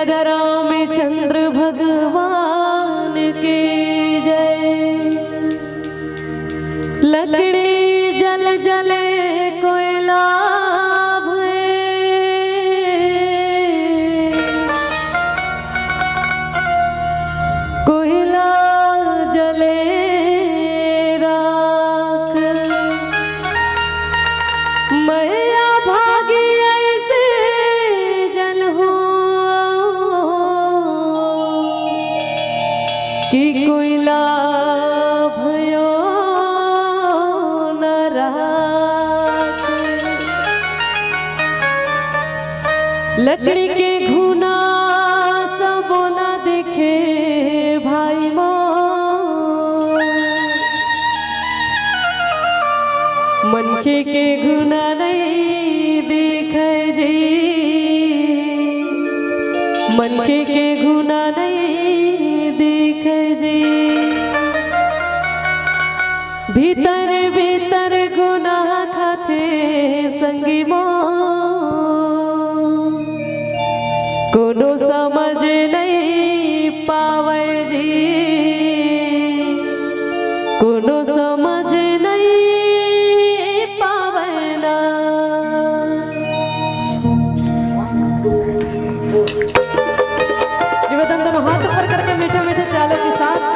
राजा रामचंद्र भगवान की जय। लकड़ी जल जले कोयला कोयला जले राख मैया भागी ऐसे जन हो कि कोयला भयो न राख। लकड़ी के घुना सब न दिखे भाई मो मनके के गुना नहीं दिखे जी, मनके के गुना नहीं दिखे जी। भीतर भीतर गुनाह खाते संगी मो कोनो समझ नहीं पावे जी, कोनो समझ नहीं पावे ना। निवेदन दोनों हाथ ऊपर करके मीठे मीठे प्याले के साथ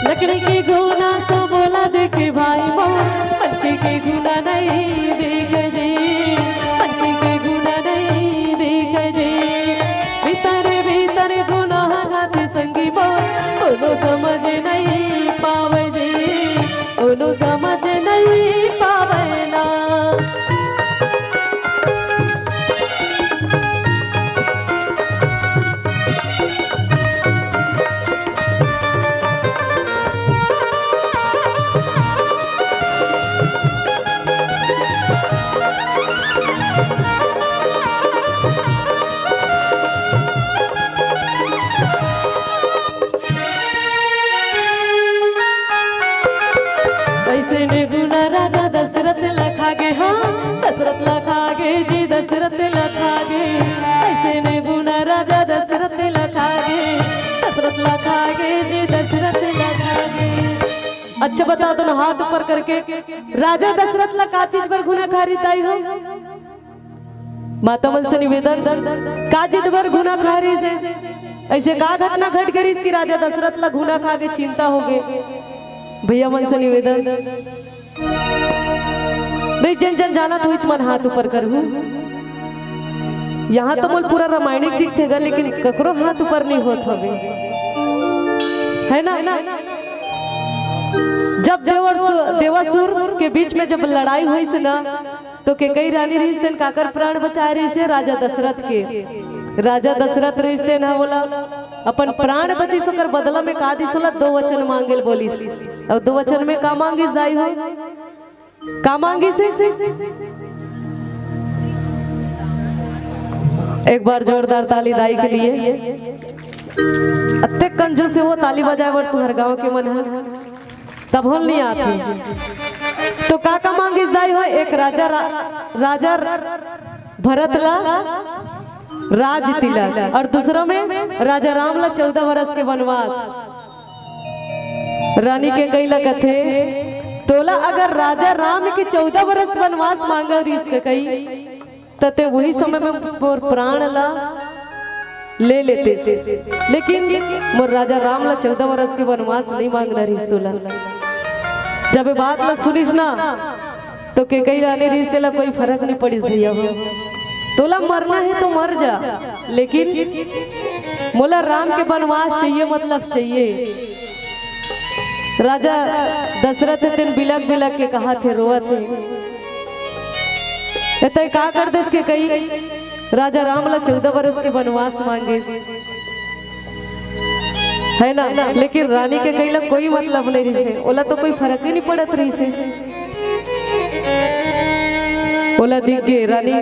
लकड़ी की गुना तो बोला देखे भाई मो मनके के गुना नहीं देखे जी, मनके के गुना नहीं देखे जी। भीतर भीतर गुना खाते संगी मो कोनो समझ नहीं पावे जी, कोनो समझ नहीं पावे ना। दशरथ लखागे हाँ दशरथ लखागे जी, दशरथ लखागे ऐसे ने गुना राजा दशरथ लखागे, दशरथ लखागे जी, दशरथ लखागे। अच्छा बताओ दोनों हाथ ऊपर करके राजा दशरथ ला का चीज पर गुना खरीदाई हो? माता मन से निवेदन का चीज पर गुना खारी से ऐसे का घटना घट गई इसकी राजा दशरथ ला गुना खा के चिंता हो गए? भैया मन से निवेदन नहीं जन जन जाना तो इच मन हाथ ऊपर कर हूँ। यहाँ तो मोल पूरा रामायणिक दिखतेगा लेकिन ककरो हाथ ऊपर नहीं होत हवे है ना। जब देवासुर के बीच में जब लड़ाई हुई से ना तो के कई रानी रिश्ते काकर प्राण बचाए रही से राजा दशरथ के। राजा दशरथ रिश्ते ना बोला अपन प्राण बची सकर बदला में का दिसला दो वचन मांगेल बोलिस और दो वचन में का मांगिस दाई हो का मांगी से एक बार जोरदार ताली दाई के लिए। अत्ते कंजू से वो ताली बजाए वर तुम्हारे गांव के मन है तब होल नहीं आती तो का मांगिस दाई हो? एक राजा भरत ला राज तिलक और दूसरा में राजा राम ला 14 वर्ष के वनवास। रानी के कई कथे तोला अगर राजा राम के 14 वर्ष वनवास मांगा रिस के कई तते वही समय में मोर प्राण ला ले लेते से, लेकिन मोर राजा राम ला 14 वर्ष के वनवास नहीं मांगना रिस तोला। जब ये बात ला सुनिस ना तो के कई रानी रिश्ते ला कोई फर्क नहीं पड़िस भैया हो। तोला मरना है तो मर जा लेकिन मोला राम के वनवास चाहिए मतलब चाहिए। राजा दशरथ दिन बिलक बिलक के कहा थे रोआ थे इतने का कर दे के कई राजा राम ला 14 वर्ष के वनवास मांगे है ना, लेकिन रानी के कई ला कोई मतलब नहीं रही से ओला तो कोई फर्क ही नहीं पड़त रही से। बोला दिख गे रानी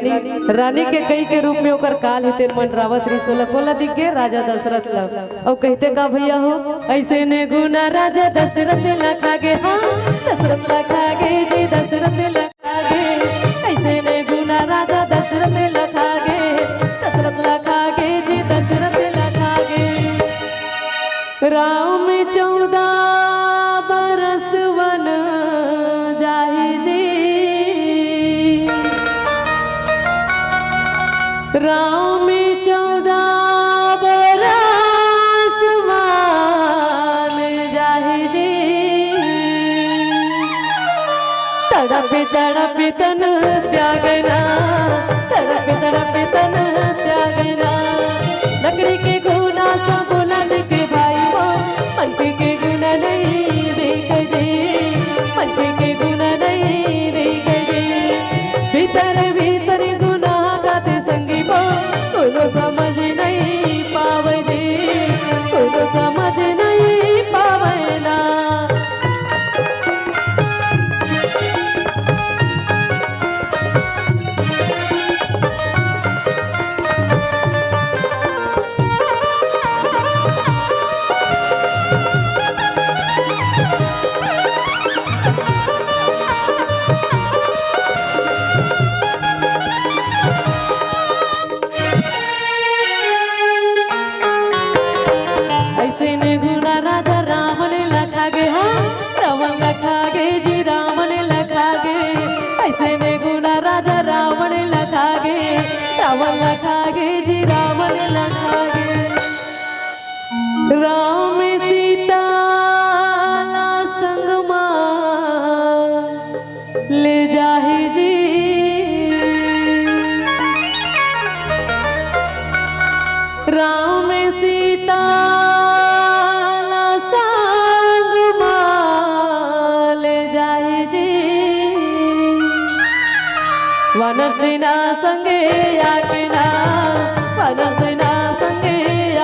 रानी के कई के रूप में ओकर काल हेते मंडरावत रिसोला बोला दिख गे राजा दशरथ ला और कहते का भैया हो ऐसे ने गुना राजा दशरथ ला खागे हाँ दशरथ ला खागे जी दशरथ ला खागे ऐसे ने गुना राजा दशरथ ला खागे दशरथ ला खागे जी दशरथ ला खागे राम 14 बरस वन जाहि जी राम 14 बरस वन जाहि जी तड़प तड़प तन त्यागना तड़प तड़प तन त्यागना लकड़ी के गुना सब बुलंद के भाई हो मनके के गुना नहीं देख जी मनके के गुना नहीं देख जी भीतर भीतर गुना गाते संगी को कोनो समझ नहीं पावे जी कोनो समझ नहीं पावे ना ऐसे ने गुना राजा राम ने लखागे हाँ रावण लखागे जी राम ने लखागे ऐसे ने गुना राजा राम ने लखागे रावण लखागे जी राम ने लखागे राम सीता ला संग मां ले जाहि जी राम सीता वनसेना संगे आकेना वनसेना संगे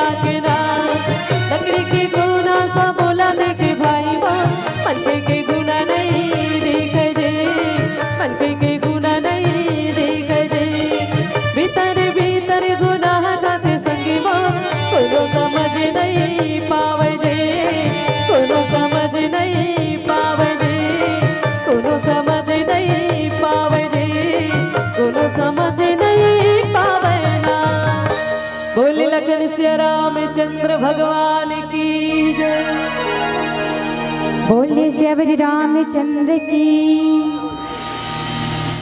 आकेना लकड़ी की गुना सा बोला देखे भाई बा मनके के गुना नहीं देख जे मनके के गुना नहीं देख जे भीतर भीतर गुना गाते संगी बा कोनो समझ नहीं पावे जे कोनो समझ नहीं पावे जे कोनो समझ नहीं पावे कोनो समझ नहीं पावे ना बोली लखन सिया रामचंद्र भगवान की जय बोले श्री रामचंद्र की